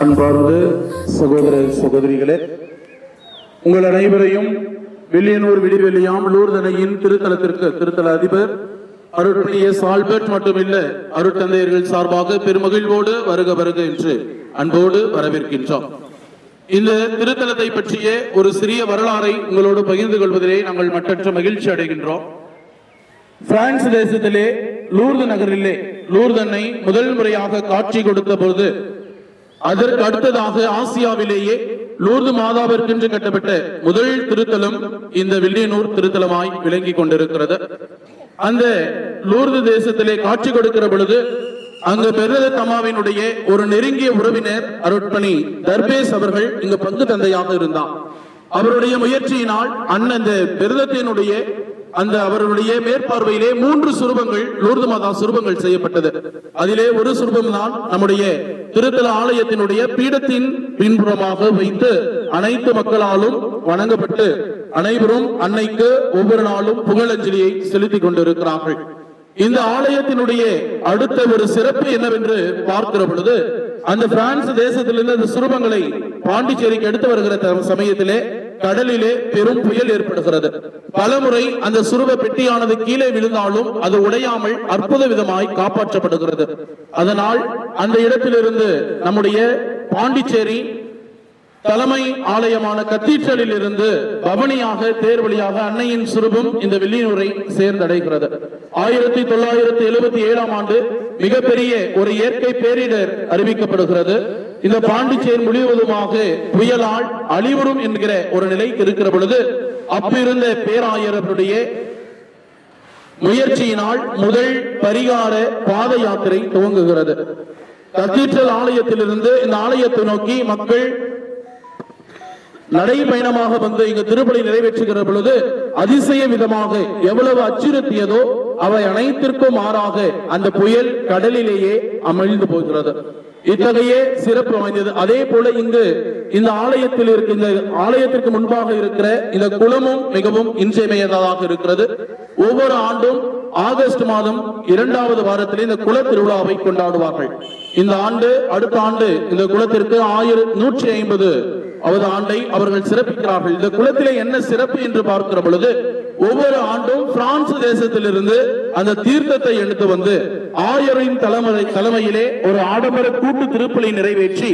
அன்பார்ந்த சகோதர சகோதரிகளே, உங்கள் அனைவரையும் வில்லியனூர் விடிவெளியாம் லூர்தனையின் திருத்தலத்திற்கு திருத்தல அதிபர் அருட்பணி எஸ். ஆல்பர்ட் மட்டுமில்ல அருட்தந்தையர்கள் சார்பாக பெருமகிழ்வோடு வருக வருக என்று அன்போடு வரவேற்கின்றோம். இந்த திருத்தலத்தை பற்றிய ஒரு சிறிய வரலாறை உங்களோடு பகிர்ந்து கொள்வதிலே நாங்கள் மற்றற்ற மகிழ்ச்சி அடைகின்றோம். பிரான்ஸ் தேசத்திலே லூர்து நகரிலே லூர்தனை முதல் முறையாக காட்சி கொடுத்த போது அதற்கு அடுத்ததாக ஆசியாவிலேயே லூர்து மாதாவிற்கென்று கட்டப்பட்ட முதல் திருத்தலம் இந்த வில்லியனூர் திருத்தலமாய் விளங்கி கொண்டிருக்கிறது. அந்த லூர்து தேசத்திலே காட்சி கொடுக்கிற பொழுது அங்கு பெருத தமாவினுடைய ஒரு நெருங்கிய உறவினர் அருட்பணி தர்பேஸ் அவர்கள் இங்கு பங்கு தந்தையாக இருந்தார். அவருடைய முயற்சியினால் அந்த பெருதத்தினுடைய அந்த அவருடைய மேற்பார்வையிலே 3 சுரூபங்கள் லூர்து மாதா சுரூபங்கள் செய்யப்பட்டது. அதிலே ஒரு சுரூபம் தான் நம்முடைய திருத்தல ஆலயத்தினுடைய பீடத்தின் பின்புறமாக வைத்து அனைத்து மக்களாலும் வணங்கப்பட்டு அனைவரும் அன்னைக்கு ஒவ்வொரு நாளும் புகழஞ்சலியை செலுத்திக் கொண்டிருக்கிறார்கள். இந்த ஆலயத்தினுடைய அடுத்த ஒரு சிறப்பு என்னவென்று பார்க்கிற பொழுது அந்த பிரான்ஸ் தேசத்திலிருந்து அந்த சுரூபங்களை பாண்டிச்சேரிக்கு எடுத்து வருகிற சமயத்திலே கடலிலே பெரும் புயல் ஏற்படுகிறது. பலமுறை அந்த சுரூப பெட்டியானது கீழே விழுந்தாலும் அது உடையாமல் அற்புத விதமாய் காப்பாற்றப்படுகிறது. அதனால் அந்த இடத்திலிருந்து நம்முடைய பாண்டிச்சேரி தலைமை ஆலயமான கத்தீட்ரலில் இருந்து பவனியாக தேர் வழியாக அன்னையின் சுரூபம் இந்த வில்லியனூரை சேர்ந்தடைகிறது. 1977 ஆண்டு மிகப்பெரிய ஒரு இயற்கை பேரிடர் அறிவிக்கப்படுகிறது. இந்த பாண்டிச்சேரி முழுவதுமாக புயலால் அழிவுறும் என்கிற ஒரு நிலைக்கு இருக்கிற பொழுது அப்பிருந்த பேராயருடைய முயற்சியினால் முதல் பரிகார பாத யாத்திரை துவங்குகிறது. கத்தீட்ரல் ஆலயத்திலிருந்து இந்த ஆலயத்தை நோக்கி மக்கள் நடைபயணமாக வந்து இங்கு திருப்பலி நிறைவேற்றுகிற பொழுது அதிசய விதமாக எவ்வளவு அச்சுறுத்தியதோ அவை அனைத்திற்கும் மாறாக அந்த புயல் கடலிலேயே அமிழ்ந்து போகிறது. இத்தகைய சிறப்பு வாய்ந்தது. அதே போல இங்கு இந்த ஆலயத்தில் இருக்க இந்த ஆலயத்திற்கு முன்பாக இருக்கிற இந்த குளமும் மிகவும் இன்றியமையாததாக இருக்கிறது. ஒவ்வொரு ஆண்டும் ஆகஸ்ட் மாதம் 2வது வாரத்தில் இந்த குள திருவிழாவை கொண்டாடுவார்கள். இந்த ஆண்டு அடுத்த ஆண்டு இந்த குளத்திற்கு 1150 ஆண்டை அவர்கள் சிறப்பிக்கிறார்கள். இந்த குளத்திலே என்ன சிறப்பு என்று பார்க்கிற பொழுது ஒவ்வொரு ஆண்டும் பிரான்ஸ் தேசத்திலிருந்து அந்த தீர்த்தத்தை எடுத்து வந்து ஆயரின் தலைமையிலே ஒரு ஆடம்பர கூட்டு திருப்பலி நிறைவேற்றி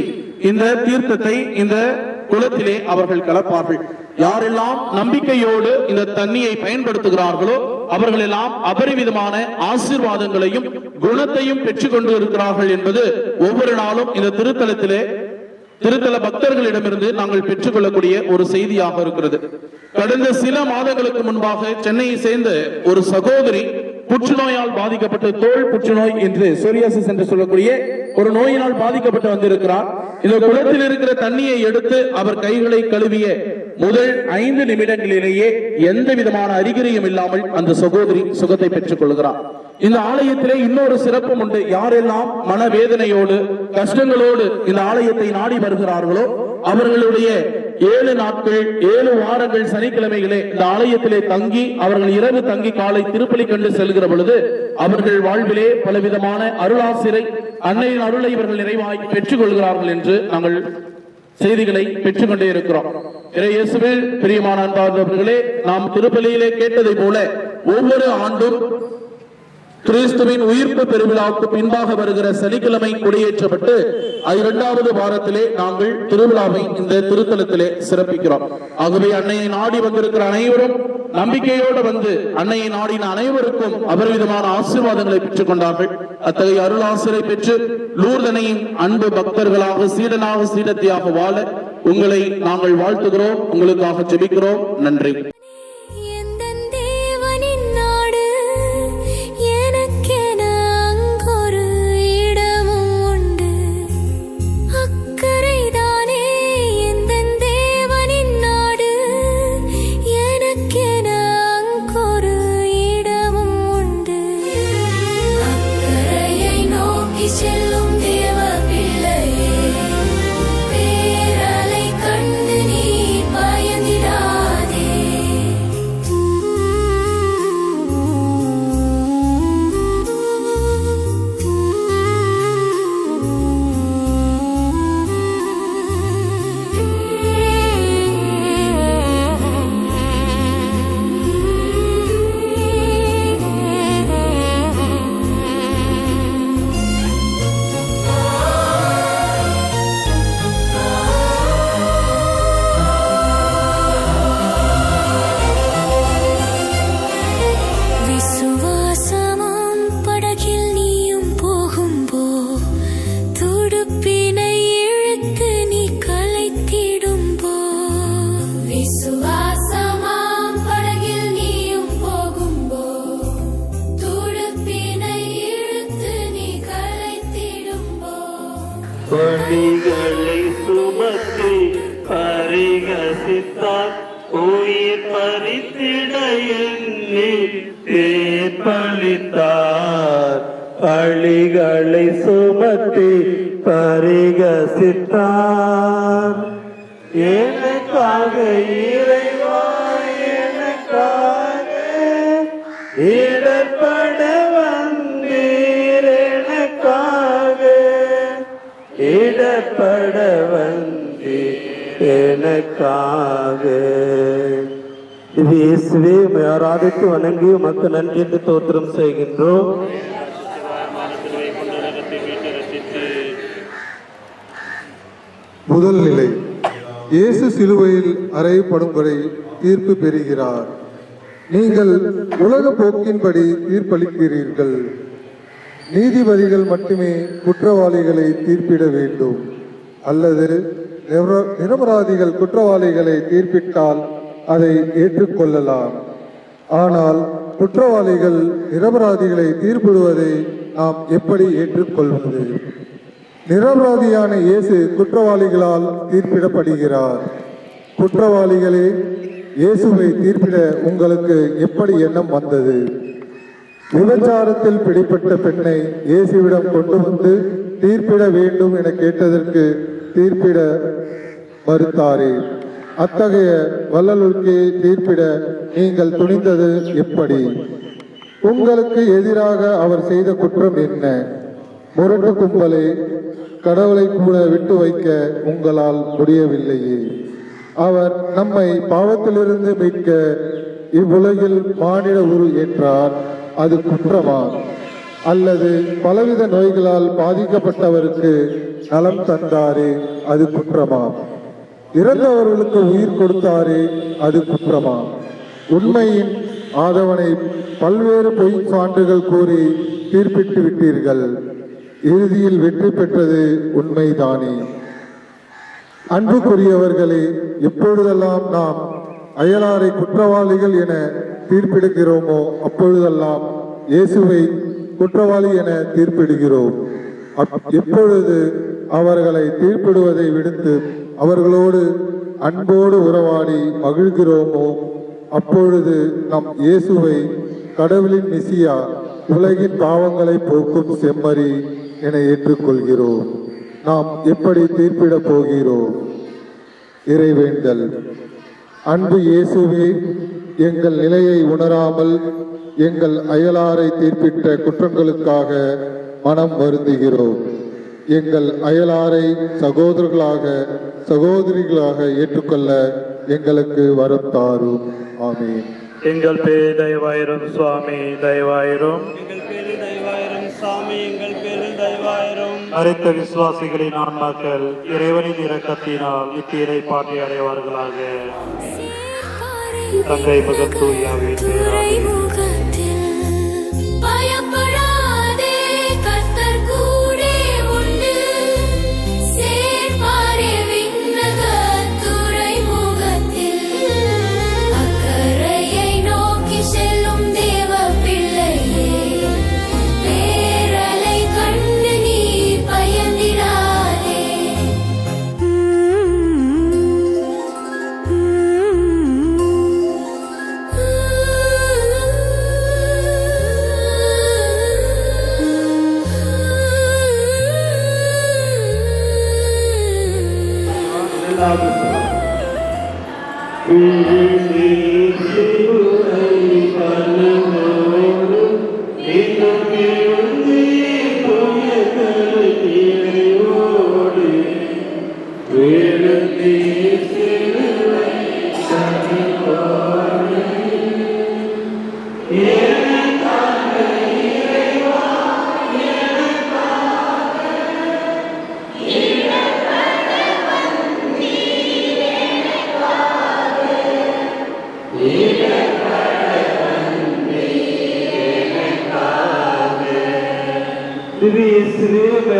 இந்த தீர்த்தத்தை இந்த குளத்திலே அவர்கள் கலப்பார்கள். யாரெல்லாம் நம்பிக்கையோடு இந்த தண்ணியை பயன்படுத்துகிறார்களோ அவர்கள் எல்லாம் அபரிவிதமான ஆசீர்வாதங்களையும் குணத்தையும் பெற்றுக் கொண்டு இருக்கிறார்கள் என்பது ஒவ்வொரு நாளும் இந்த திருத்தல பக்தர்களிடமிருந்து நாங்கள் பெற்றுக் கொள்ளக்கூடிய ஒரு செய்தியாக இருக்கிறது. கடந்த சில மாதங்களுக்கு முன்பாக சென்னையை சேர்ந்த ஒரு சகோதரி புற்றுநோயால் பாதிக்கப்பட்டு தோல் புற்றுநோய் என்று சோரியாசிஸ் என்று சொல்லக்கூடிய ஒரு நோயினால் பாதிக்கப்பட்டு வந்திருக்கிறார். இந்த குளத்தில் இருக்கிற தண்ணியை எடுத்து அவர் கைகளை கழுவிய முதல் 5 நிமிடங்களிலேயே எந்த விதமான அறிகுறியும் இல்லாமல் அந்த சகோதரி சுகத்தை பெற்றுக் கொள்கிறார். இந்த ஆலயத்திலே இன்னொரு சிறப்பும் உண்டு. யாரெல்லாம் மனவேதனையோடு கஷ்டங்களோடு இந்த ஆலயத்தை நாடி வருகிறார்களோ அவர்களுடைய 7 நாட்கள் 7 வாரங்கள் சனிக்கிழமைகளே இந்த ஆலயத்திலே தங்கி அவர்கள் இரவு தங்கி காலை திருப்பலி கண்டு செல்கிற பொழுது அவர்கள் வாழ்விலே பலவிதமான அருளாசிரை அன்னையின் அருளை இவர்கள் நிறைவாய் பெற்றுக் கொள்கிறார்கள் என்று நாங்கள் செய்திகளை பெற்றுக் கொண்டே இருக்கிறோம். இயேசுவில் பிரியமான அன்பார்ந்தவர்களே, நாம் திருப்பலியிலே கேட்டதை போல ஒவ்வொரு ஆண்டும் கிறிஸ்துவின் உயிர்ப்பு பெருவிழாவுக்கு பின்பாக வருகிற சனிக்கிழமை கொடியேற்றப்பட்டு 2வது வாரத்திலே நாங்கள் திருவிழாவை இந்த திருத்தலத்திலே சிறப்பிக்கிறோம். ஆகவே அன்னையை நாடி வந்திருக்கிற அனைவரும் நம்பிக்கையோடு வந்து அன்னையை நாடின அனைவருக்கும் அபரிவிதமான ஆசீர்வாதங்களை பெற்றுக் கொண்டார்கள். அத்தகைய அருளாசிரை பெற்று லூர்தனையின் அன்பு பக்தர்களாக சீடனாக சீடத்தியாக வாழ உங்களை நாங்கள் வாழ்த்துகிறோம். உங்களுக்காக ஜெபிக்கிறோம். நன்றி. பேரலை கண்டு நீ பயந்திடாதே. நீர் பறித்திட எண்ணி தீர்ப்பளித்தார். பழிகளை சுமத்தி பரிகசித்தார். எனக்காக இறைவா எனக்காக இடர்பட வந்தீர். எனக்காக இடர்பட வந்தீர். எனக்காக. இது இயேசுவே உம்மை ஆராதித்து வணங்கி உமக்கு நன்றி என்று தோத்திரம் செய்கின்றோம். முதல் நிலை, இயேசு சிலுவையில் அறையப்படும் வரை தீர்ப்பு பெறுகிறார். நீங்கள் உலக போக்கின்படி தீர்ப்பளிக்கிறீர்கள். நீதிபதிகள் மட்டுமே குற்றவாளிகளை தீர்ப்பிட வேண்டும், அல்லது நிரபராதிகள் குற்றவாளிகளை தீர்ப்பிட்டால் அதை ஏற்றுக்கொள்ளலாம். ஆனால் குற்றவாளிகள் நிரபராதிகளை தீர்ப்பிடுவதை நாம் எப்படி ஏற்றுக்கொள்வது? நிரபராதியான இயேசு குற்றவாளிகளால் தீர்ப்பிடப்படுகிறார். குற்றவாளிகளே, இயேசுவை தீர்ப்பிட உங்களுக்கு எப்படி எண்ணம் வந்தது? விபச்சாரத்தில் பிடிப்பட்ட பெண்ணை இயேசுவிடம் கொண்டு வந்து தீர்ப்பிட வேண்டும் என கேட்டதற்கு தீர்ப்பிட மறுத்தாரே. அத்தகைய வள்ளலுக்கே தீர்ப்பிட நீங்கள் துணிந்தது எப்படி? உங்களுக்கு எதிராக அவர் செய்த குற்றம் என்ன? முரட்டு கும்பலே, கடவுளை கூட விட்டு வைக்க உங்களால் முடியவில்லையே. அவர் நம்மை பாவத்திலிருந்து மீட்க இவ்வுலகில் மானிட உரு ஏற்றார். அது குற்றமா? அல்லது பலவித நோய்களால் பாதிக்கப்பட்டவருக்கு நலம் தந்தாரே, அது குற்றமா? இறந்தவர்களுக்கு உயிர் கொடுத்தாரே, அது குற்றமா? உண்மையின் ஆதவனை பல்வேறு பொய் சான்றுகள் கூறி தீர்ப்பிட்டு விட்டீர்கள். இறுதியில் வெற்றி பெற்றது உண்மைதானே? அன்புக்குரியவர்களே, எப்பொழுதெல்லாம் நாம் அயலாரை குற்றவாளிகள் என தீர்ப்பிடுகிறோமோ அப்பொழுதெல்லாம் இயேசுவை குற்றவாளி என தீர்ப்பிடுகிறோம். எப்பொழுது அவர்களை தீர்ப்பிடுவதை விடுத்து அவர்களோடு அன்போடு உறவாடி மகிழ்கிறோமோ அப்பொழுது நம் இயேசுவை கடவுளின் மெசியா, உலகின் பாவங்களை போக்கும் செம்மறி என ஏற்றுக்கொள்கிறோம். நாம் எப்படி தீர்ப்பிடப் போகிறோம்? இறைவேண்டல். அன்பு இயேசுவே, எங்கள் நிலையை உணராமல் எங்கள் அயலாரை தீர்ப்பிட்ட குற்றங்களுக்காக மனம் வருந்துகிறோம். எங்கள் அயலாரை சகோதரர்களாக சகோதரிகளாக ஏற்றுக்கொள்ள எங்களுக்கு வரம் தாரும். ஆமீன். எங்கள் பேரில் தயவாயிரும் சுவாமி, தயவாயிரும். எங்கள் பேரில் தயவாயிரும் சாமி, எங்கள் பேரில் தயவாயிரும். மரித்த விசுவாசிகளின் ஆன்மாக்கள் இறைவனின் இரக்கத்தினால் நித்திய பாட்டி அடைவார்களாக. தந்தை மகன் தூயாவின் பேராலே.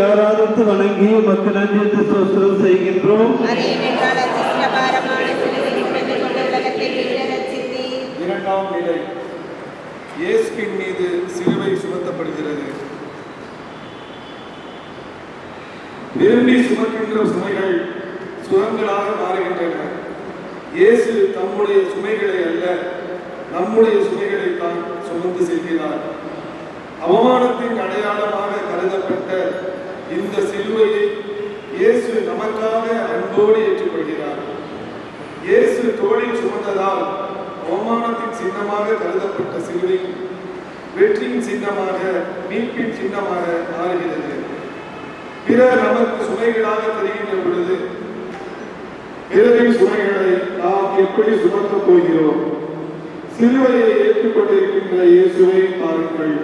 ஆராதித்து வணங்கி உமக்கு நன்றி என்று ஸ்தோத்திரம் செய்கின்றோம். இரண்டாம் நிலை, இயேசுவின் மீது சிலுவை சுமத்தப்படுகிறது. விரும்பி சுமக்கின்ற சுமைகள் சுகங்களாக மாறுகின்றன. இயேசு தம்முடைய சுமைகளை அல்ல, நம்முடைய சுமைகளை தான் சுமந்து செல்கிறார். அவமானத்தின் அடையாளமாக கருதப்பட்ட இந்த சிலுவையை இயேசு நமக்காக அன்போடு ஏற்றுக்கொள்கிறார். இயேசு தோளில் சுமந்ததால் அவமானத்தின் சின்னமாக கருதப்பட்ட சிலுவை வெற்றியின் சின்னமாக, மீட்பின் சின்னமாக மாறுகிறது. பிறர் நமக்கு சுமைகளாக தெரிகின்ற பொழுது பிறரின் சுமைகளை நாம் எப்படி சுமக்கப் போகிறோம்? சிலுவையை ஏற்றுக்கொண்டிருக்கின்ற இயேசுவை பாருங்கள்.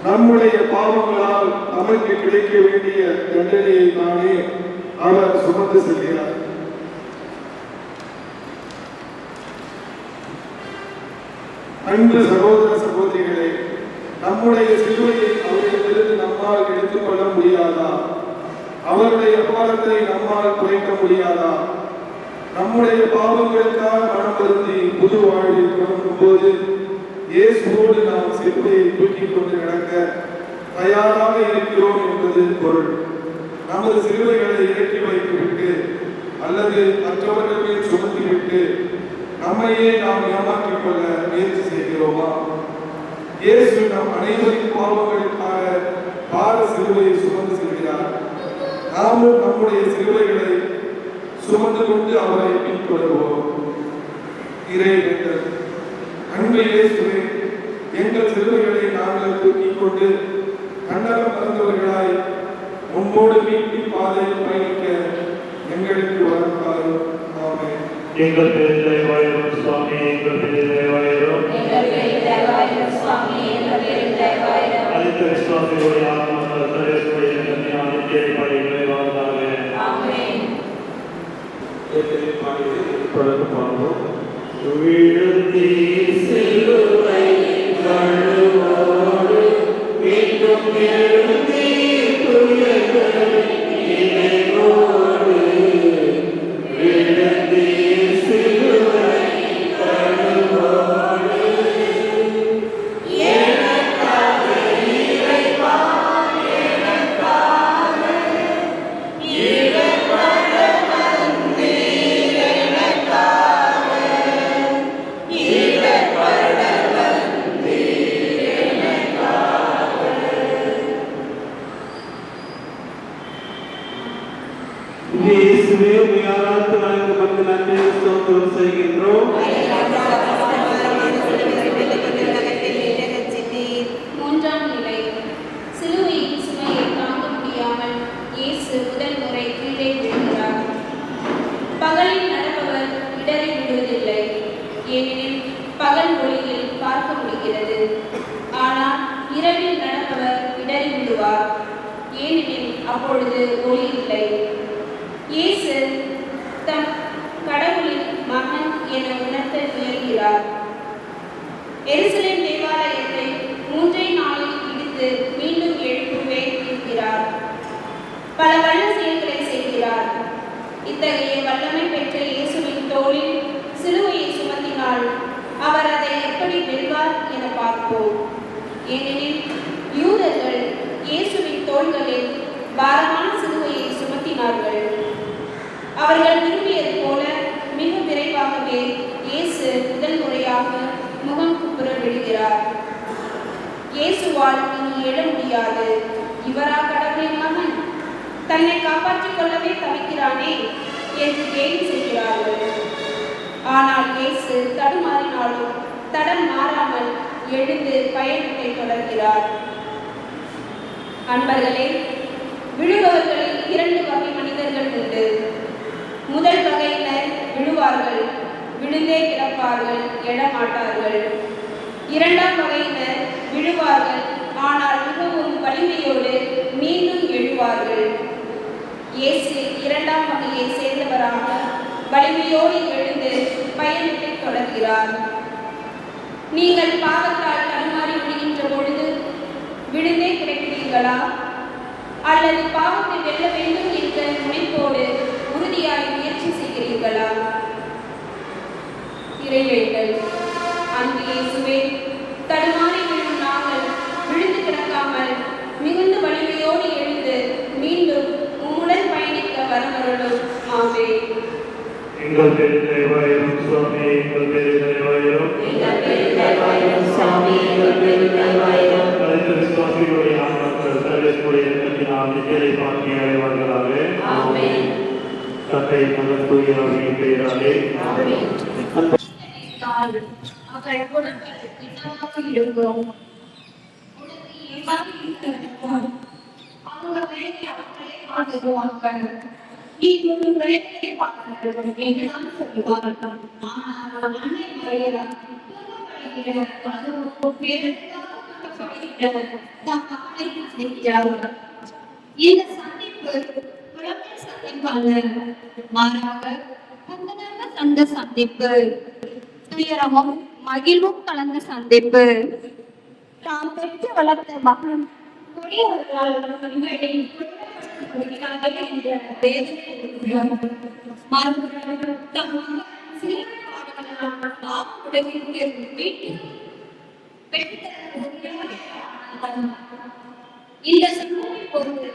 நம்முடைய பாவங்களால் நமக்கு கிடைக்க வேண்டிய தண்டனையை தானே அவர் சுமந்து செல்கிறார். அன்பு சகோதர சகோதரிகளே, நம்முடைய சிலுவையை அவரிடமிருந்து நம்மால் எடுத்துக்கொள்ள முடியாதா? அவருடைய பாவத்தை நம்மால் குறைக்க முடியாதா? நம்முடைய பாவங்களுக்காக மனம் வருந்தி புது வாழ்வில் தொடங்கும் போது இயேசுவோடு நாம் சிலுவையை தூக்கிக் கொண்டு நடக்க தயாராக இருக்கிறோம் என்பது பொருள். நமது சிலுவைகளை இறக்கி வைத்துவிட்டு அல்லது மற்றவர்கள் மேல் சுமத்திவிட்டு நம்மையே நாம் ஏமாற்றிக் கொள்ள முயற்சி செய்கிறோமா? இயேசு நம் அனைவரின் பாவங்களுக்காக பார சிலுவையை சுமந்து செல்கிறார். நாமும் நம்முடைய சிலுவைகளை சுமந்து கொண்டு அவரை பின்தொடர்வோம். இறைவேண்டல். அன்பு இயேசுவே, எங்கள் சிலுவைகளை நாங்கள் தூக்கிக் கொண்டு கண்ணகம் மறந்தவர்களாய் உம்மோடு மீட்பின் பாதையில் பயணிக்க எங்களுக்கு வரத்தாரும். ஆமென். எங்கள் பேரில் தயவாயிரும் சுவாமி, எங்கள் பேரில் தயவாயிரும். அனைத்து விசுவாசிகளுடைய ஆத்மாக்கள் தயவுடைய கன்னியான நித்தியப்படைகளை வாழ்ந்தாங்க. தொடர்ந்து பாடுவோம். விழுந்தி சிலுவை கழுவோடு மீண்டும் எழுந்தி துயர்களின் நினைவோடு விழுந்தி சிலுவை கழுவோடு எனக்காக இறைவா, எனக்காக இறைவன வந்தீர், எனக்காக இறைவன வந்தீர், எனக்காக. இயேசுவே, உம்மை ஆராதித்து வணங்க நமக்கு நன்றி ஸ்தோத்திரம் செய்கின்றோம். மூன்றாம் நிலை. சிலுவையின் சுமையை தாங்க முடியாமல் இயேசு முதல் முறை கீழே விழுகிறார். பகலில் நடப்பவர் இடறி விடுவதில்லை, ஏனெனில் பகல் ஒளியில் பார்க்க முடிகிறது. ஆனால் இரவில் நடப்பவர் இடறி விடுவார், ஏனெனில் அப்பொழுது ஒளி இல்லை. இயேசு தம் கடவுளின் மகன் என உணர்த்த முயல்கிறார். எருசலேம் தேவாலயத்தை 3 நாளில் இடித்து மீண்டும் எழுப்புவேன் என்கிறார். பல வல்ல செயல்களை செய்கிறார். இத்தகைய வல்லமை பெற்ற இயேசுவின் தோளில் சிலுவையை சுமத்தினால் அவர் அதை எப்படி வெல்வார் என பார்ப்போம். ஏனெனில் யூதர்கள் இயேசுவின் தோள்களில் பாரமான சிலுவையை சுமத்தினார்கள். அவர்கள் விரும்பியது போல மிக விரைவாகவே இயேசு முதல் முறையாக முகம் குப்புற விழுகிறார். இயேசுவால் இனி எழ முடியாது. இவரா கடவுளின் மகன்? தன்னை காப்பாற்றிக் கொள்ளவே தவிக்கிறானே என்று கேலி செய்கிறார்கள். ஆனால் இயேசு தடுமாறினாலும் தடம் மாறாமல் எழுந்து பயணத்தை தொடர்கிறார். அன்பர்களே, விழுபவர்களில் 2 வகை மனிதர்கள் உண்டு. முதல் வகையினர் விழுவார்கள், விழுந்தே கிடப்பார்கள், எழமாட்டார்கள். இரண்டாம் வகையினர் விழுவார்கள், ஆனால் மிகவும் வலிமையோடு மீண்டும் எழுவார்கள். இயேசு இரண்டாம் வகையை சேர்ந்தவராக வலிமையோடு எழுந்து பயணத்தை தொடர்கிறார். நீங்கள் பாவத்தால் தடுமாறி விடுகின்ற பொழுது விழுந்தே கிடக்கிறீர்களா? அல்லது பாவத்தை வெல்ல வேண்டும் என்ற முனைப்போடு உறுதியாய் முயற்சி செய்கிறீர்களா? இறைவேண்டல். அன்பு இயேசுவே, தடுமாறி விழும் நாங்கள் விழுந்து கிடக்காமல் மிகுந்த வலிமையோடு எழுந்து மீண்டும் உம்முடன் பயணிக்க வரவருளும். ஆமென். எங்கள் பேரில் தயவாயிரும் விசுவாசிகளுடைய ஆன்மாக்கள் சர்வேஸ்வருடைய இரக்கத்தினால் நித்திரை பாக்கி அடைவார்களாக. தந்தை மகன் தூய ஆவியின் பெயராலே. இந்த சந்திப்பு புலம்பல் சந்திப்பல்ல, மாறாக அந்த சந்திப்பு துயரமும் மகிழ்வும் கலந்த சந்திப்பு. தாம் பெற்று வளர்த்த மகன் கொடியவர்களால் இந்த சூழலை பொறுத்து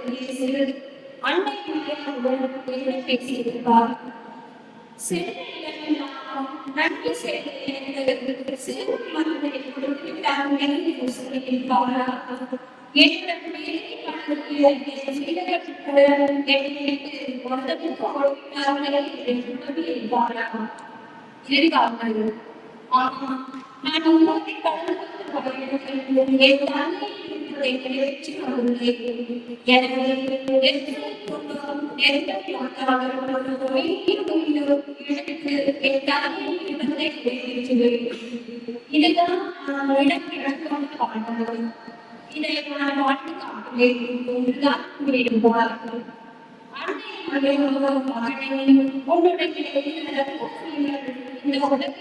அன்னை பேசியிருப்பார். நன்மை செய்த சிறு மருந்தை நான் உங்களை இதுதான் இதை நான் வாழ்ந்து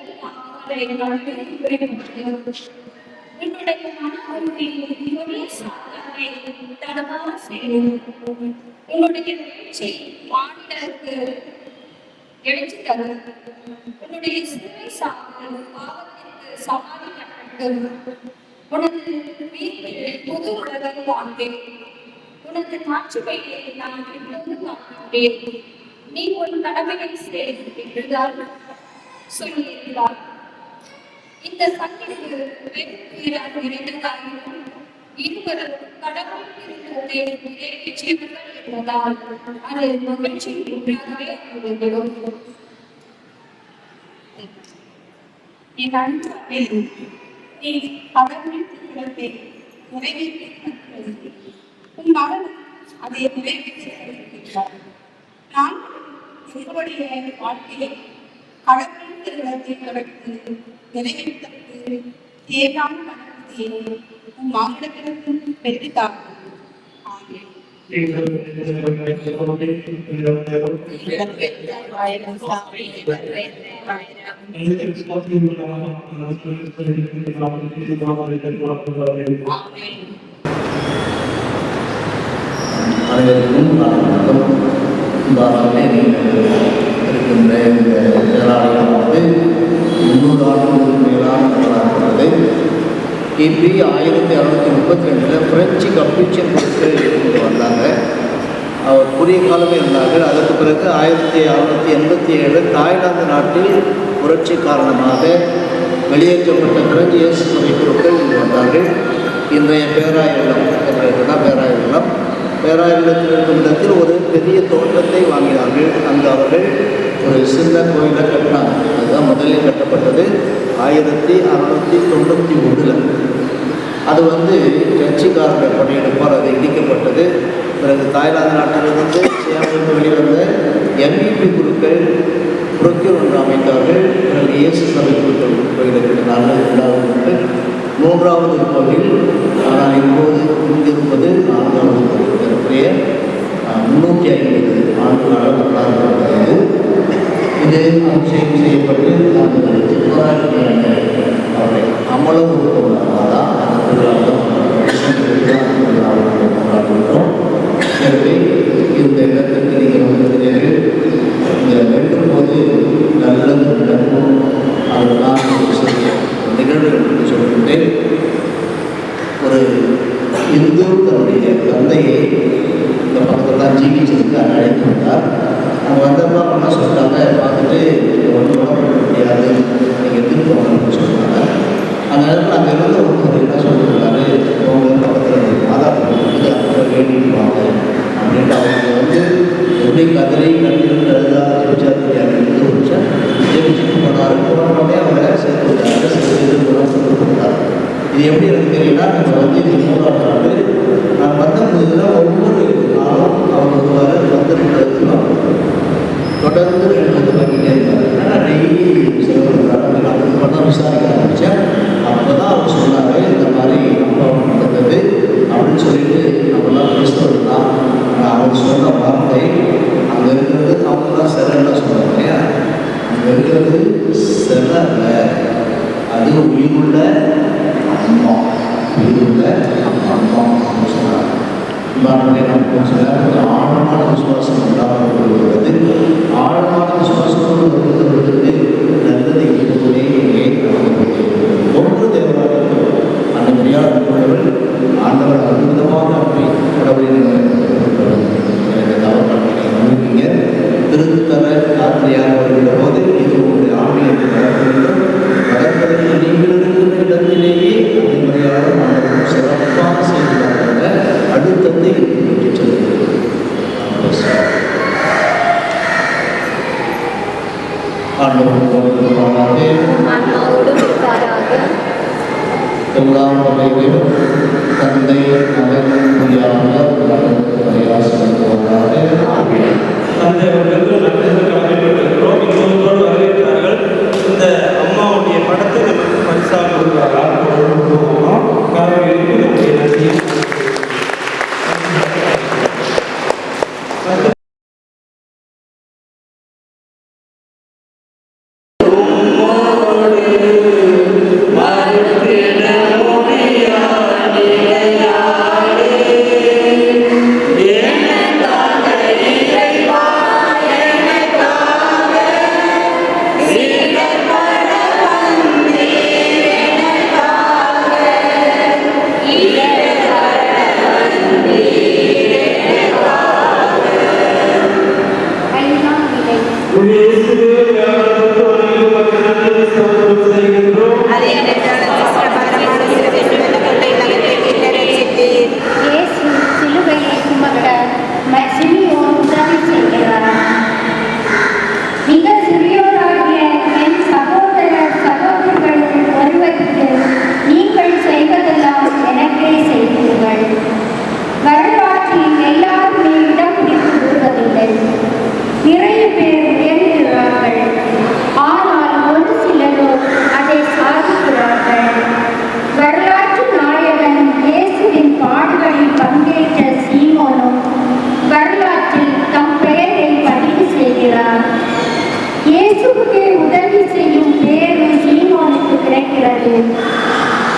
காட்டுவேன். உன்னுடைய மாநிலருக்கு எழுச்சி தரும். உன்னுடைய சிறுவை சார்ந்த பாவத்திற்கு சமாதி உனது வீட்டில் புது உலகம் வாழ்வேன். உனது காட்சிமையை நான் எப்போது காண்கிறேன். நீ உன் கடமையை செய்தால் சொல்லியிருந்தார். இந்த சந்திப்பு வெறுப்பீராக இருந்ததாலும் இருவரும் கடவுள் திருத்தத்தை நிறைவேற்றியவர்கள் என்பதால் அது மகிழ்ச்சி உண்டாகவே இருந்தது. என் அன்பாவே, நீ கடவுளின் திருத்தத்தை நிறைவேற்றியிருக்கிறது. உன் மகன் அதை நிறைவேற்றியிருக்கிறார். நான் உங்களுடைய வாழ்க்கையை கடவுளின் திருத்தத்தை தொடர்ந்து நிறைவேற்றது தேவான கடவுளை உன் மகனிடமிருந்து பெற்றுத்தார்கள். அனைவருக்கும் வணக்கம். இந்த இருக்கின்ற இந்த தேவாலயமானது 300 ஆண்டுகளுக்கு மேலான வரலாறு. கிபி 1632 பிரெஞ்சு கப்பீச்சியன் குழுக்கள் இருந்து வந்தாங்க. அவர் குறுகிய காலமே இருந்தார்கள். அதற்கு பிறகு 1687 தாய்லாந்து நாட்டில் புரட்சி காரணமாக வெளியேற்றப்பட்ட பிரெஞ்சு இயேசு சபை குழுக்கள் இங்கு வந்தார்கள். இன்றைய பேராயிரம் என்றதான் பேராயிரம். பேராயிரத்தில் இருக்கும் இடத்தில் ஒரு பெரிய தோட்டத்தை வாங்கினார்கள். அங்கு அவர்கள் ஒரு சின்ன கோயிலை கட்டினாங்க. அதுதான் முதலில் கட்டப்பட்டது 1691. அது டச்சுக்காரர்கள் படையெடுப்பால் அது இடிக்கப்பட்டது. பிறகு தாய்லாந்து நாட்டிலிருந்து சியாமிற்கு வெளிவந்த MVP குழுக்கள் புரொக்யூர் ஒன்று அமைத்தார்கள். பிறகு இயேசு சபை குழுக்கள் கோயிலை கட்டினார்கள். 3வது கோவில். ஆனால் இப்போது இங்கிருப்பது 4வது கோவில். இதற்குரிய 350 ஆண்டுகால வரலாறு. இது அபிஷேகம் செய்யப்பட்டு அவரை அமலம் கொடுப்பவர்களால் எனவே இந்த இடத்திற்கு நீங்கள் வந்திருக்கிறீர்கள். இந்த வேண்டும் போது நல்லது நடக்கும். அதுதான் நிகழ்வுகள் என்று சொல்லிவிட்டேன். ஒரு இந்து தன்னுடைய தந்தையை இந்த பக்கத்தில் தான் ஜீவிச்சதுக்கு அழைத்து வந்தார். அவங்க வந்தப்போ என்ன சொல்லிட்டாங்க, பார்த்துட்டு ஒன்றும் பண்ண முடியாது, நீங்கள் திரும்ப வரணும்னு சொல்லிட்டாங்க. அந்த நேரத்தில் அங்கே இருந்த ஒருத்தர் என்ன சொல்லியிருக்காரு, அவங்க பக்கத்தில் வேண்டிட்டு வாங்க அப்படின்ட்டு அவங்க வந்து எப்படி கதிரை கண்டிப்பாக எல்லாம் ஜெபிச்சுட்டு போனார். போனோடனே அவங்க சேர்த்து விட்டாங்க. கொடுத்தார். இது எப்படி எனக்கு தெரியும்னா, நம்ம வந்து இது 3ஆம் ஆண்டு நான் 19 ஒவ்வொரு நாளும் அவங்க வருவார். 12 தொடர்ந்து 2 பண்ணிக்கிட்டே இருந்தார். ஆனால் டெய்லி செலவு நான் விசாரிக்க ஆரம்பித்தேன். அப்போ தான் அவர் சொன்னாங்க, இந்த மாதிரி அப்பா நடந்தது அப்படின்னு சொல்லிட்டு நம்மளாம் கிறிஸ்தவர் தான். ஆனால் அவர் சொன்ன வார்த்தை அங்கே இருக்கிறது அவங்க தான் சிலைன்னு சொன்னாங்க இல்லையா. அங்கே இருக்கிறது சிலை இல்லை, அது உயிருள்ள அம்மா, உயிருள்ள அம்மா அப்படின்னு சொன்னாங்க. நமக்கு சில ஆழமான விசுவாசம் உண்டாகிறது. ஆழமான விசுவாசத்தோடு வருகிறது நல்லது எப்போதே ஒன்று தேவையாக அந்த முடியாதவர்கள் ஆண்டவர் அற்புதமாக அப்படி கடவுளின் எனக்கு தவறுங்க திருத்தர யாத்திரையாக வருகிற போது இது உங்களுடைய ஆன்மீகத்தை வளர்க்கிறோம். வளர்ப்பதற்கு நீங்கள் இருக்கிற இடத்திலேயே அடிப்படையாக ஆண்டவர் சிறப்பாக செய்கிறாங்க. அடுத்ததை எல்லாம் தந்தை இந்த அம்மாவுடைய படத்தை நமக்கு பரிசாக கொடுக்கிறார்.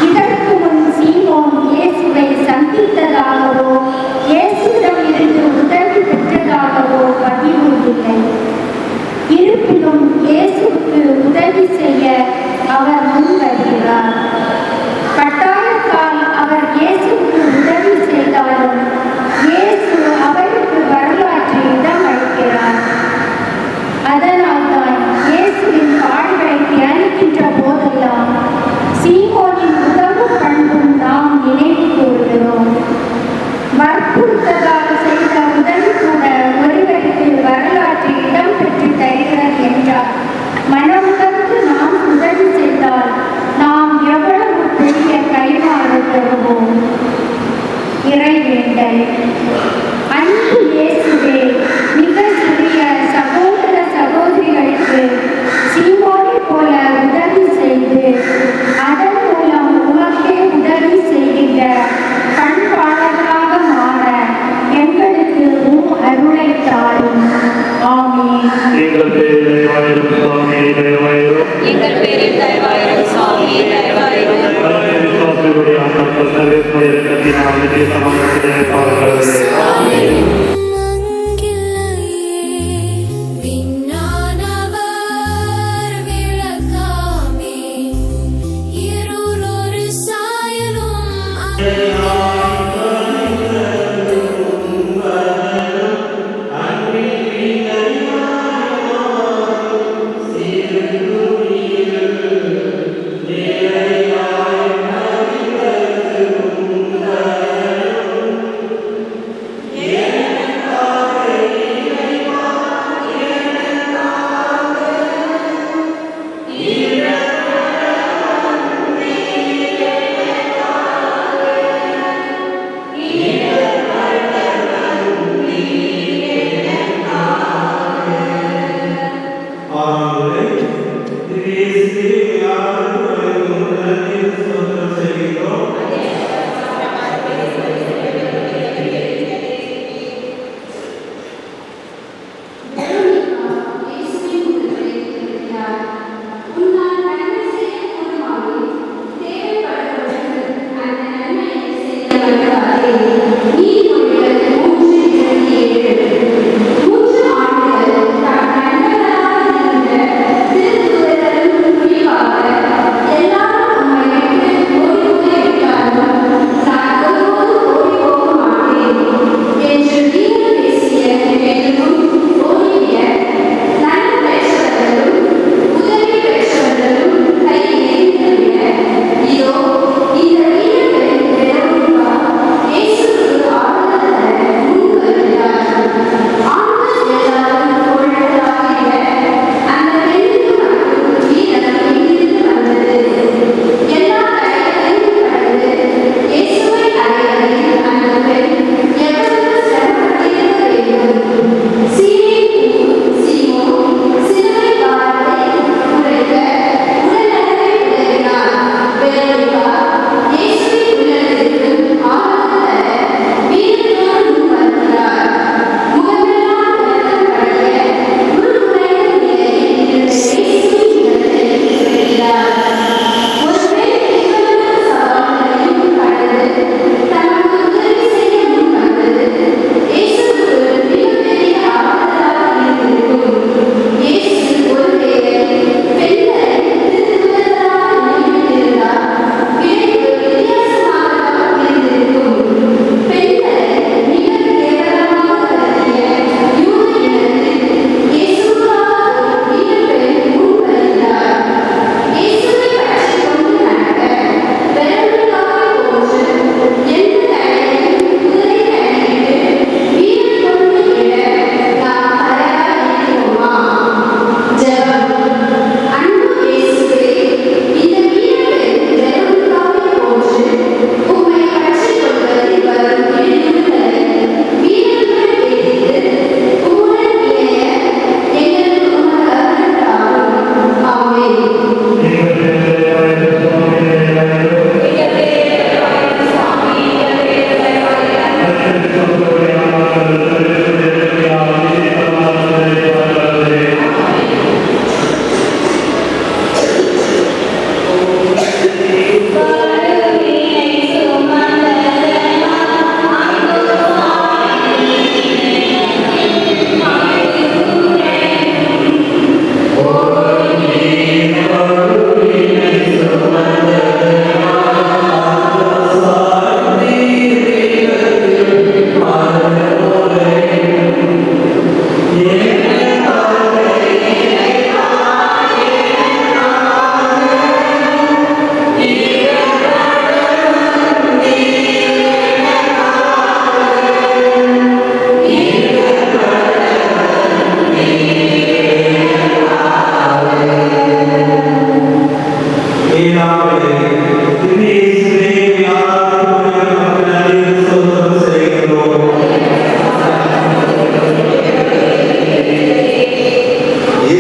இதற்கு முன் சீமோன் இயேசுவை சந்தித்ததாகவோ இயேசுவிடம் இருந்து உதவி பெற்றதாகவோ பதிவு இல்லை. இருப்பினும் இயேசுவுக்கு உதவி செய்ய அவர் முன் வருகிறார். கட்டாயத்தால் அவர் இயேசுவுக்கு உதவி செய்தாலும் இயேசு அவருக்கு வரலாற்று இடம் அளிக்கிறார். அதனால்தான் இயேசுவின் பாடுகளை தியானிக்கின்ற போதெல்லாம் சீமோனின் உதவு பண்பும் நாம் நினைவு கூறுகிறோம். வற்புறுத்ததாக செய்த உதவி கூட ஒருவருக்கு வரலாற்று இடம் பெற்று தருகிறது என்றால் மனமுகந்து நாம் உதவி செய்தால் நாம் எவ்வளவு பெரிய கைமாறு தருவோம். இறைவேண்டல். அன்பு இயேசுவே, மிக சிறிய சகோதர சகோதரிகளுக்கு சீமோனை போல உதவி செய்து அதன் மூலம் உமக்கே உதவி செய்கின்ற பண்பாளர்களாக மாற எங்களுக்கு அருளை தாரும். ஆமென். எங்கள் பேரில் தயவாயிரும் சுவாமி, தயவாயிரும். எங்கள் பேரில் தயவாயிரும் சுவாமி, தயவாயிரும். விசுவாசிகளுடைய ஆன்மாக்கள் சர்வேஸ்வரர் இரக்கத்தினால் நித்திய சமாதானத்திலே பாதுகாக்கப்படுகிறது. ஆமென்.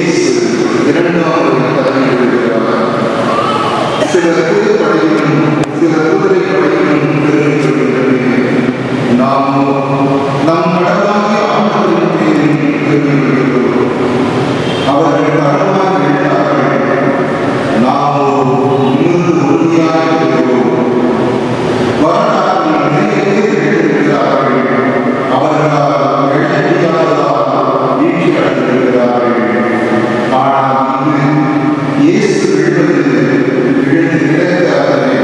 இயேசு இரண்டாவது பதவியில் இருக்கிறார். சில குதிரைப்படையிலும் சில குதிரைப்படையிலும் தெரிவிக்கப்படுகிறது. நாம் நம் கடவுளாகிய ஆண்டவரின் பேரில் தெரிவிக்கிறோம். அவர்கள் கடவுளாக இருக்கிறார்கள். நாமோ இன்னொரு உறுதியாக இருக்கிறோம். வரலாற்றில் நிறைய பேர் எழுதியிருக்கிறார்கள். அவர்களால் எழ முடியாததால் வீழ்ச்சி அடைந்திருக்கிறார்கள். ஆனால் இன்று இயேசு எழுந்து கிடக்காதே,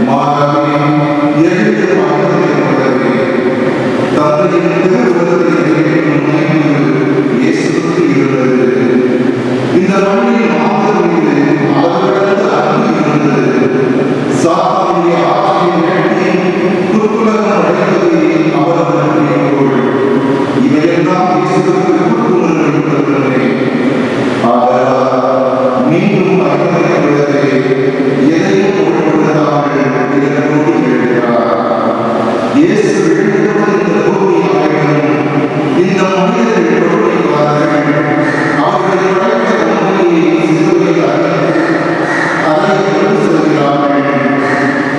மாறாக எழுந்து வாழ்வதே தந்தையின் திருவுருவத்தை நிறைவேற்றும் நினைவு இயேசுவுக்கு இருந்தது. இந்த மண்ணில் மாந்தர் மீது அவர்களது அன்பு இருந்தது. சாத்தானுடைய ஆட்சியின் வெற்றியும் துர்க்குலகம் அடைவதை அவர்கள் குறிக்கோள். இவையெல்லாம் இயேசுவுக்கு கொடுத்துள்ளே. ஆதலால் மீண்டும் அறிமுகப்படுவதை எதையும் பொருட்படுத்தாமல் இதனோடு எழுகிறார். இயேசு எழுந்தவுடன் இந்த பூமி ஆயினும் இந்த மனிதர்கள் பொருட்படுவார்கள். அவர்கள் படைத்த உண்மையை சிலுவையில் அதை கொண்டு செல்கிறார்கள்.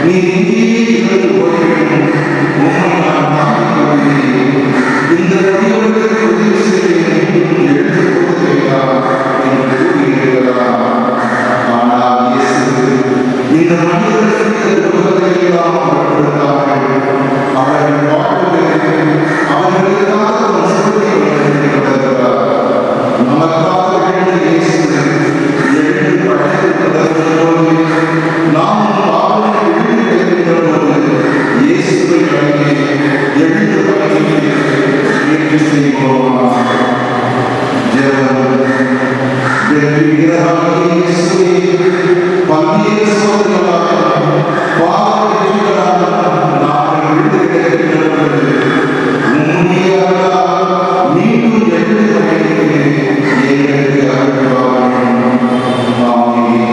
நீ இங்கேயே இருந்து போய்விடும், உண்மை நான் மாற்றிக் கொள்கிறேன். இந்த நொடியோடு உதவி செய்ய மீண்டும் எழுந்து போவதையா என்று கூறியிருக்கிறார். ஆனால் இயேசு இந்த மனிதர்களுக்கு துன்பத்தையெல்லாம் பொருட்படுத்தாமல் அவர்கள் வாழ்வதற்கு அவர்களுக்காக ஒரு சிலுவை வழங்கியிருக்கிறார். நமக்காக எழுந்த இயேசு எழுந்து படைத்திருப்பதோடு நாம் பாவனை எழுந்து எழுந்தபோது இயேசுவை வழங்கி எழுந்து பணியை முயற்சி செய்வோம். ஜெபம். வெற்றிகரமாக இயேசுவே, பல்வேறு சோதனைகளால் பாவங்களால் நாங்கள் விழுந்து கிடக்கின்றபோது உம்முடைய அருளால் மீண்டும் எழுந்து பணிக்கு எங்களுக்கு அருள்வாரும். ஆமென்.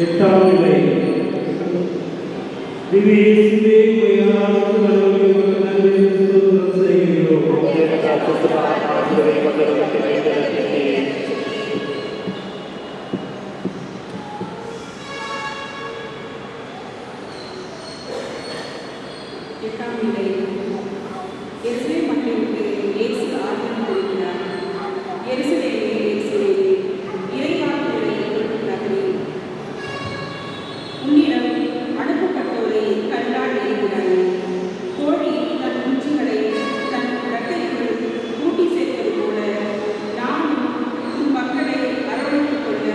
எட்டாம் நிலை. திவ்ய இயேசுவே, உம்மை ஆராதித்து வணங்கி உமக்கு நன்றி ஸ்தோத்திரம் செய்கிறோம். எட்டாம் நிலை. எருசலேம் மக்களுக்கு இயேசு ஆர்வம் கொடுக்கிறார். எருசலேமே, எருசலேமே, இறைவாக்குகளை நகரே, உன்னிடம் அனுப்பப்பட்டோரை கண்டால் இருக்கிறாய். கோழி தன் குஞ்சுகளை தன் ரெக்கைக்குள் கூட்டி சேர்ப்பது போல நானும் உன் மக்களை அரவணைத்துக் கொள்ள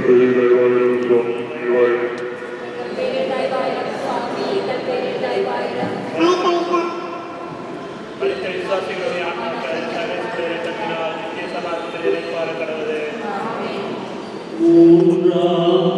பேரில் தயவாயிரம் சுவாமி, எங்கள் பேரில் தயவாயிரம். மனித விசுவாசிகளுடைய ஆன்மாக்கள் தகவல் தப்பினால் நித்திய சமாதானத்தில் இணைப்பார கடவுளே. மூன்றாம்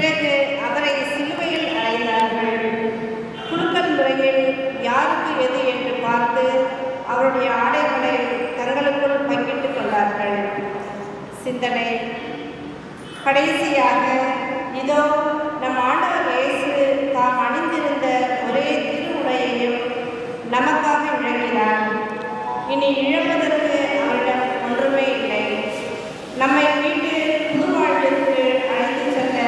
பிறகு அவரை சிலுவையில் அறைந்தார்கள். குலுக்கல் முறையில் யாருக்கு எது என்று பார்த்து அவருடைய ஆடைகளை தங்களுக்குள் பங்கிட்டுக் கொண்டார்கள். சிந்தனை. கடைசியாக இதோ நம் ஆண்டவர் இயேசு தாம் அணிந்திருந்த ஒரே திருவுடையையும் நமக்காக இழக்கிறார். இனி இழப்பதற்கு அவரிடம் ஒன்றுமே இல்லை. நம்மை மீட்டு புதுவாழ்விற்கு அழைத்து செல்ல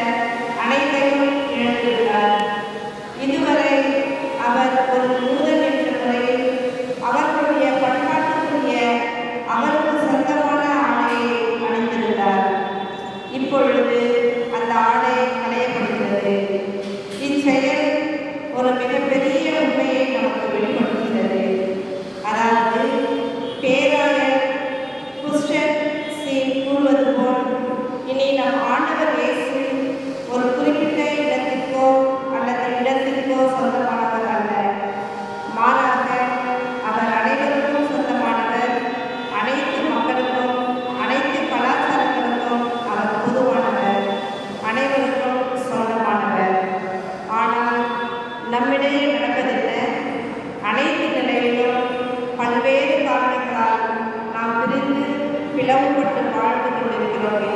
அனைத்தையும் இழந்துள்ளார். இதுவரை அவர் ஒரு தூதன் என்ற முறையில் அவர்களுடைய பண்பாட்டுக்குரிய அவருக்கு சொந்தமான ஆடையை அணிந்திருந்தார். இப்பொழுது அந்த ஆடை களையப்படுகிறது. இச்செயல் ஒரு மிகப்பெரிய உண்மையை நமக்கு வெளிப்படுத்துகிறது. அதாவது பேராயர் குஸ்டன் கூறுவது போல் இனி நம் ஆண்டவர் இயேசு ஒரு குறிப்பிட்ட இடத்திற்கோ அல்லது இடத்திற்கோ சொந்தமானவர் அல்ல. மாறாக அவர் அனைவருக்கும் சொந்தமானவர். அனைத்து மக்களுக்கும் அனைத்து கலாச்சாரங்களுக்கும் அவர் பொதுவானவர், அனைவருக்கும் சொந்தமானவர். ஆனால் நம்மிடையே நடப்பதென்ன? அனைத்து நிலையிலும் பல்வேறு காரணங்களால் நாம் பிரிந்து பிளவுபட்டு வாழ்ந்து கொண்டிருக்கிறோமே.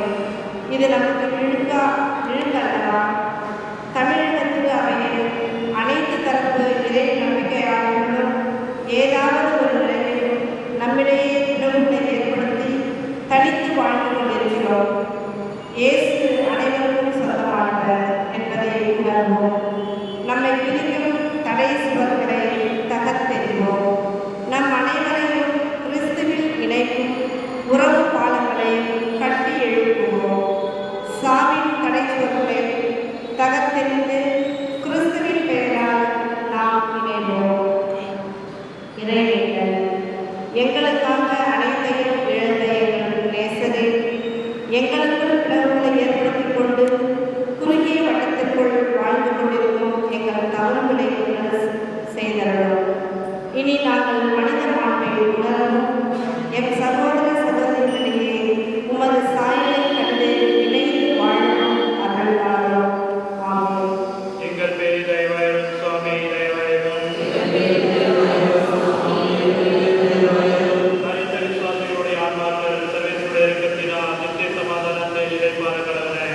இது நமக்கு இழுக்கல்லவா? தமிழக திரு அவையில் அனைத்து தரப்பு இறை நம்பிக்கையாளர்களும் ஏதாவது ஒரு நிலையில் நம்மிடையே பிளவுகளை ஏற்படுத்தி தனித்து வாழ்ந்து கொண்டிருக்கிறோம். இயேசு அனைவருக்கும் சொந்தமானவர் என்பதை உணர்வோம். நம்மை பிரிக்கும் தடை சுவர்களை தகர்த்தெறிவோம். நம் அனைவரையும் கிறிஸ்துவில் இணைக்கும் உறவு பாலங்களையும் கட்டி எழுப்புவோம். சாவின் தடை சுவர்களை தகர்த்தெறிந்து கிறிஸ்துவின் பெயரால் நாம் இணைவோம். இறைவேண்டல். எங்களுக்காக அனைத்தையும் இழந்த எங்கள் நேசரே, எங்களுக்குள் பிளவுகளை ஏற்படுத்திக் கொண்டு குறுகிய வட்டத்திற்குள் வாழ்ந்து கொண்டிருக்கும் எங்கள் தவறுகளை செய்தரணும். இனி நாங்கள் மனித மாண்பை உணரவும் எம் சகோதர சகோதரிகளிடையே உமது சாயலை கண்டு இணைந்து வாழவும் அருள்வாரும். ஆமென். எங்கள் பேரில் தயவாயிரும் சுவாமி, தயவாயிரும். மரித்த விசுவாசிகளுடைய ஆன்மாக்கள் சர்வேசுடைய இறக்கத்தினால் நித்திய சமாதானத்தை இறைப்பார கடவுளே.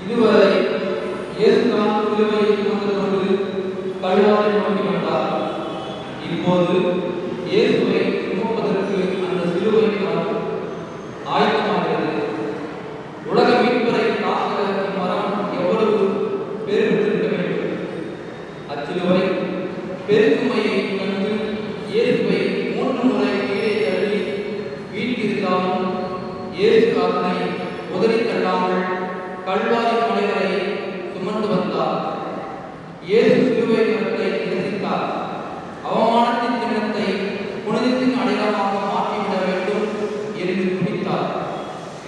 இதுவரை இயேசு தான் சிலுவையை சுமந்து கொண்டு கல்வாரி நோக்கி வந்தார். இப்போது இயேசுவை சுமப்பதற்கு அந்த சிலுவை மரம் ஆயத்தமாகிறது. உலக மீட்பரை காக்க இம்மரம் எவ்வளவு பெருமிட்டிருக்க வேண்டும். அச்சிலுவை பெருசுமையை கண்டு இயேசுவை 3 முறை கீழே தள்ளி வீட்டிருந்தாலும் இயேசு அதனை உதறி தள்ளாமல் கல்வாரி மலை வரை சுமந்து வந்தார். இயேசு சிலுவை மரத்தை நிரசித்தார். அவமானத்தின் சின்னத்தை புனிதத்தின் அடையாளமாக மாற்றிவிட வேண்டும் என்று துணித்தார்.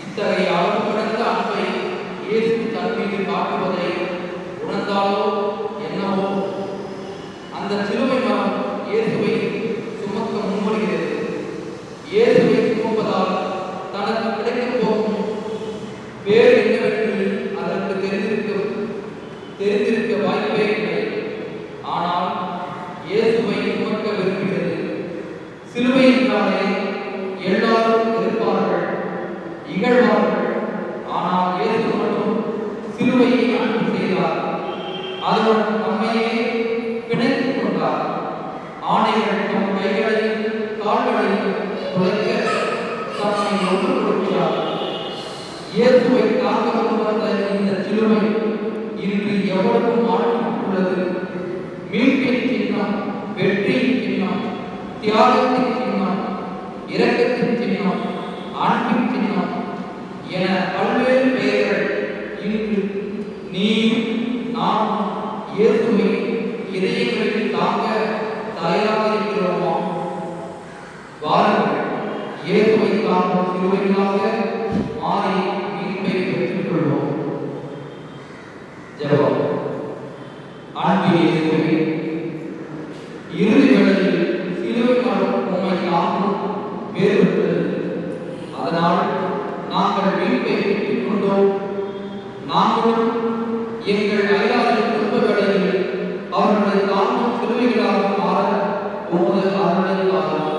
இத்தகைய அளவு கடந்த அன்பை இயேசு தன் மீது காட்டுவதை உணர்ந்தாலோ என்னவோ அந்த சிலுவை மரம் இயேசுவை சுமக்க முன்வருகிறது. இயேசுவை சுமப்பதால் தனக்கு கிடைக்கப் போகும் பேர் என்னவென்று அதற்கு தெரிந்திருக்க வாய்ப்பே இல்லை. ஆனால் இயேசுவை சுமக்க விரும்புகிறது. சிலுவை என்றாலே எல்லாரும் எதிர்ப்பார்கள், இகழ்வார்கள். ஆனால் இயேசு மட்டும் சிலுவையை அன்பு செய்தார். அதனுடன் நம்மையே பிணைத்துக் கொண்டார். ஆணைகள் தம் கைகளையும் வாழ்வை குறைக்க தம்மை ஒன்று கொடுக்கிறார். இயேசுவை காக்க வந்த இந்த சிலுவை இன்று எவ்வளவு மாற்றப்பட்டுள்ளது. மீட்பின் சின்னம், வெற்றியின் சின்னம், தியாகத்தின் சின்னம், இரக்கத்தின் சின்னம், அன்பின் சின்னம் என பல்வேறு பெயர்கள் இன்று நீ நாம் இயேசுவை இதயங்களில் தாங்க தயாராக இருக்கிறோமா? வாருங்கள், இயேசுவை தாங்கும் சிலுவைகளாக மாறி மீட்பை பெற்றுக் கொள்வோம். ஜெபம். அன்பின் இயேசுவே, இறுதி வேளையில் சிலுவை மரம் உம்மை தாங்கும் வேறுபட்டது. அதனால் நாங்கள் மீட்பை பெற்றுக் கொண்டோம். நாங்களும் எங்கள் அயலாரின் குடும்ப வேளையில் அவர்களை தாங்கும் சிலுவைகளாக மாற உமது அருளை தாரும்.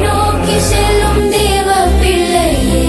நோக்கி செல்லும் தேவ பிள்ளையே,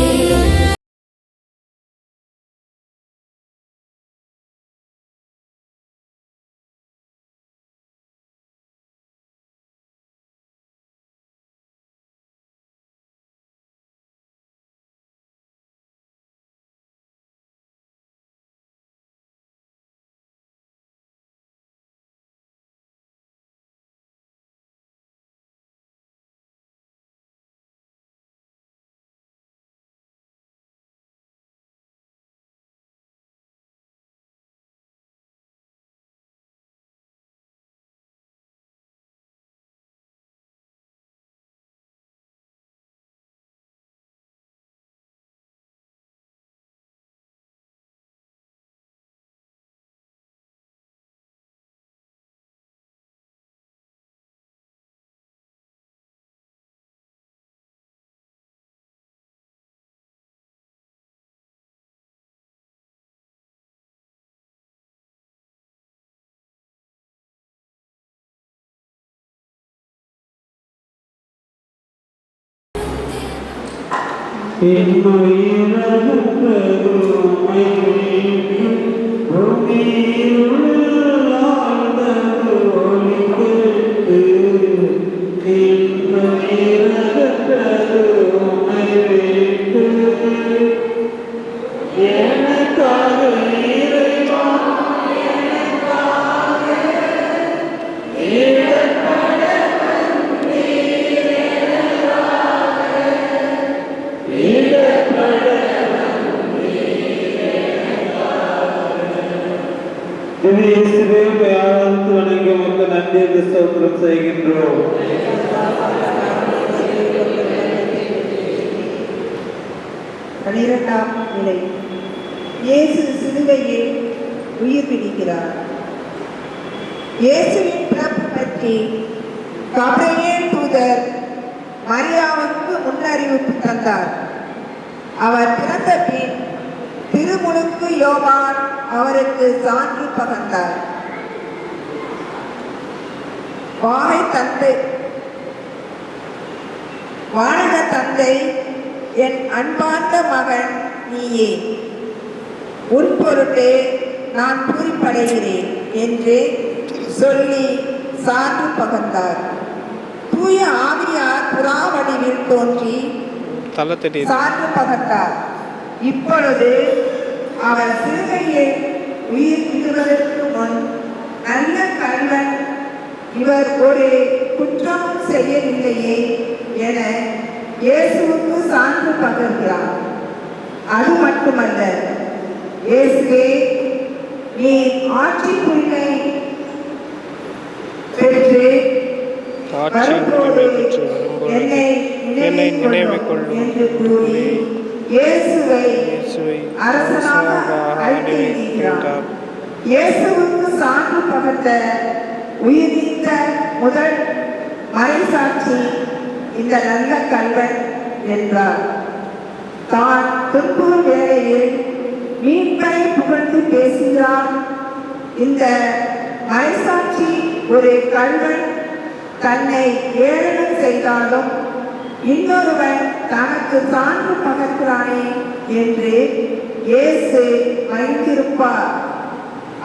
இயேசுவே உம்மை ஆராதித்து வணங்கி உமக்கு நன்றி என்று ஸ்தோத்திரம் செய்கின்றோம். பனிரெண்டாம் நிலை. இயேசு சிலுவையில் உயிர் பிடிக்கிறார். இயேசுவின் பிறப்பு பற்றி கபிரியேல் தூதர் மரியாவுக்கு முன்னறிவிப்பு தந்தார். அவர் பிறந்த பின் திருமுழுக்கு யோவான் அவருக்கு சான்று பகர்ந்தார். வானக தந்தை, என் அன்பார்ந்த மகன் நீயே, உன் பொருட்டே நான் பூரிப்படைகிறேன் என்று சொல்லி சான்று பகர்ந்தார். தூய ஆவியார் புறா வடிவில் தோன்றி சான்று பகர்ந்தார். இப்பொழுது அவர் சிலுவையில் உயிர் விடுவதற்கு முன் நல்ல கல்வன் இவர் ஒரு குற்றமும் செய்யவில்லையே என இயேசுவுக்கு சான்று பகர்கிறார். அது மட்டுமல்ல, இயேசுவே, நீ ஆட்சி புரிமை பெற்று வரும்போது என்னை நினைவில் கொள்ளும் என்று கூறி இயேசுவை அரசனாக அழைத்திருக்கிறார். இயேசுவுக்கு சான்று பகர்ந்த உயிர்த்த முதல் மறைசாட்சி இந்த நல்ல கல்வன் என்றார். தான் துன்புறும் வேளையில் மீட்பை புகழ்ந்து பேசுகிறார். இந்த மறைசாட்சி ஒரு கல்வன் தன்னை ஏளனம் செய்தாலும் இன்னொருவன் தனக்கு சான்று பகர்கிறானே என்று இயேசு அறிந்திருப்பார்.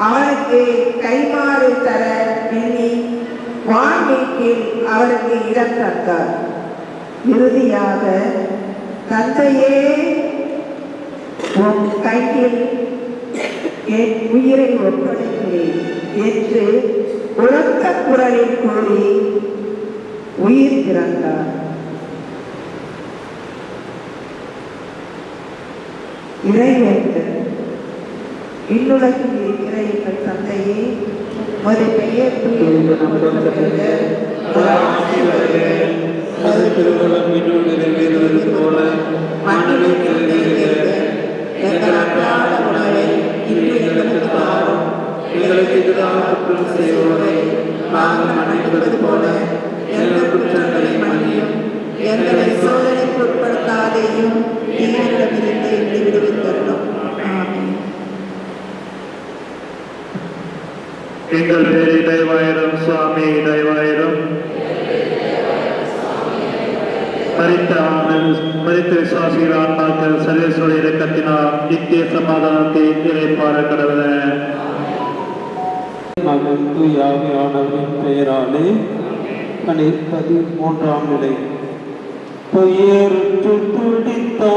அவனுக்கு கைமாறு தர எண்ணி வான்வீட்டில் அவருக்கு இடம் தந்தார். இறுதியாக, தந்தையே, உன் கையில் என் உயிரை ஒப்படைக்கிறேன் என்று உரத்த குரலில் கூறி உயிர் திறந்தார். இறைவேண்டல். இன்னுலகில் இருக்கிற எங்கள் தந்தையே, உமது பெயர் நிறைவேறுவது போல மண்ணில் நிறைவேறுகிறது. எங்கள் அன்றாட உணவை இன்று எங்களுக்கு தாரும். எங்களுக்கு எதிராக குற்றம் செய்வோரை நாங்கள் மன்னிப்பது போல எங்கள் குற்றங்களை மன்னியும். எங்களை சோதனைக்கு உட்படுத்தாதேயும் தீமையிலிருந்து எங்களை விடுவித்தருளும். ஆமென். எங்கள் பேரை தயவாயிரும் சுவாமி தயவாயிரும். மரித்த விசுவாசிகள் ஆன்மாக்கள் சர்வேஸ்வர இரக்கத்தினால் நித்திய சமாதானத்தை இறைப்பார கடவுள. மகன் தூயாவியானவரின் பெயராலே 13ஆம் நிலை. துயருற்று துடித்தாளொன்று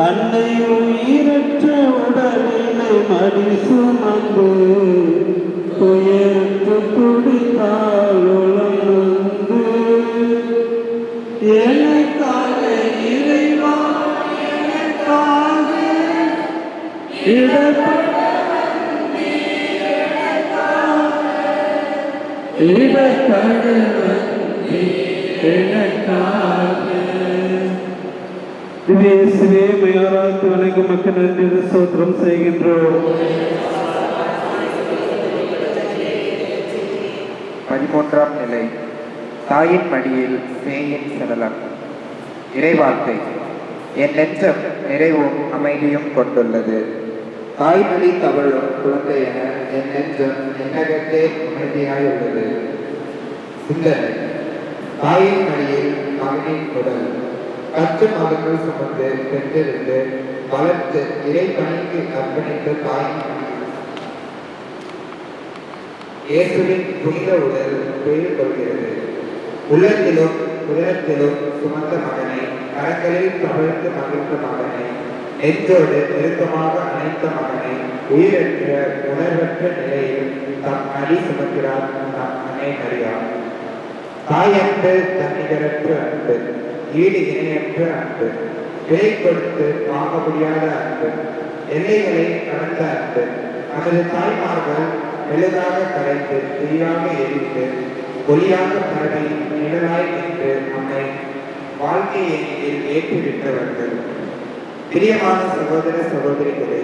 அன்னை உயிரற்ற உடலினை மடி சுமந்து துயருற்று துடித்தாளொன்று எனக்காக இறைவா எனக்காக மக்கள் நன்றி சோத்திரம் செய்கின்றோம். 13ஆம் நிலை. தாயின் மடியில் சேயின் சடலம். இறைவார்த்தை. என் நெஞ்சம் நிறைவும் அமைதியும் கொண்டுள்ளது. தாய்மொழி தவழும் குழந்தை என என் நெஞ்சம் என்னகத்தே அமைதியாயுள்ளது. சிந்தனை. தாயின் மடியில் மகனின் உடல் 10 மாதங்கள் சுமந்து பெற்றெடுத்து வளர்த்து இறை பணிக்கு அர்ப்பணித்த தாயின் இயேசுவின் புனித உடல் பெயர் கொள்கிறது. உள்ளத்திலும் உதரத்திலும் சுமந்த மகனை, கரங்களில் தவிர்த்து மகிழ்ந்த மகனை, நெஞ்சோடு நெருக்கமாக அணைத்த மகனை, உயிரற்ற உணர்வற்ற நிலையில் தம் அடி சுமக்கிறார் நம் அன்னை மரியா. தாயன்பு தன்னிகரற்ற அன்பு, ஈடு இணையற்ற அன்பு, விலை கொடுத்து வாங்க முடியாத அன்பு, எல்லைகளை கடந்த அன்பு. நமது தாய்மார்கள் மெழுகாக கரைந்து தீயாக எரிந்து ஒளியாக பரவி நிழலாய் நின்று நம்மை வாழ்க்கை எண்ணில் ஏற்றிவிட்டவர்கள். பிரியமான சகோதர சகோதரிகளே,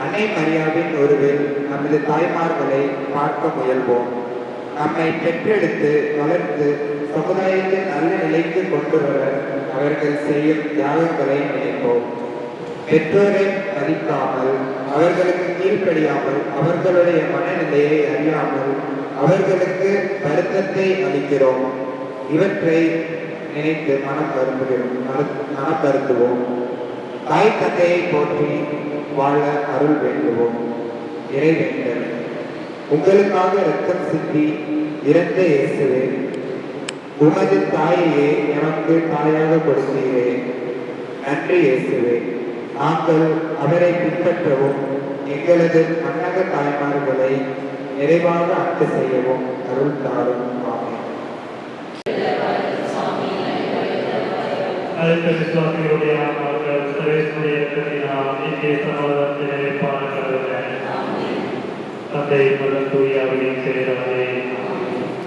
அன்னை மரியாவின் ஒருவில் நமது தாய்மார்களை பார்க்க முயல்வோம். நம்மை பெற்றெடுத்து வளர்த்து சமுதாயத்தின் நல்ல நிலைக்கு கொண்டு வர அவர்கள் செய்யும் தியாகங்களை நினைப்போம். பெற்றோரை மதிக்காமல், அவர்களுக்கு கீழ்ப்படியாமல், அவர்களுடைய மனநிலையை அறியாமல் அவர்களுக்கு வருத்தத்தை அளிக்கிறோம். இவற்றை நினைத்து மனம் வருந்துவோம். தாய் தந்தையை போற்றி வாழ அருள் வேண்டுவோம். இறைவேண்டல். உங்களுக்காக இரத்தம் சிந்தி இறந்த இயேசுவே, உமது தாயையே எமக்கு தாயாக கொடுத்தீரே. நன்றி இயேசுவே. நாங்கள் அவரை பின்பற்றவும் எங்களது மன்னக தாய்மார்களை நிறைவாக அன்பு செய்யவும் அருள் தாரும். ஆமென். அழைத்த விசுவாசிகளுடைய ஆன்மாக்கள் சர்வேஸ்வர இரக்கத்தினால் நித்திய சமாதானத்தை இறைப்பார கடவுள. தந்தை மகன் தூயாவின் சேர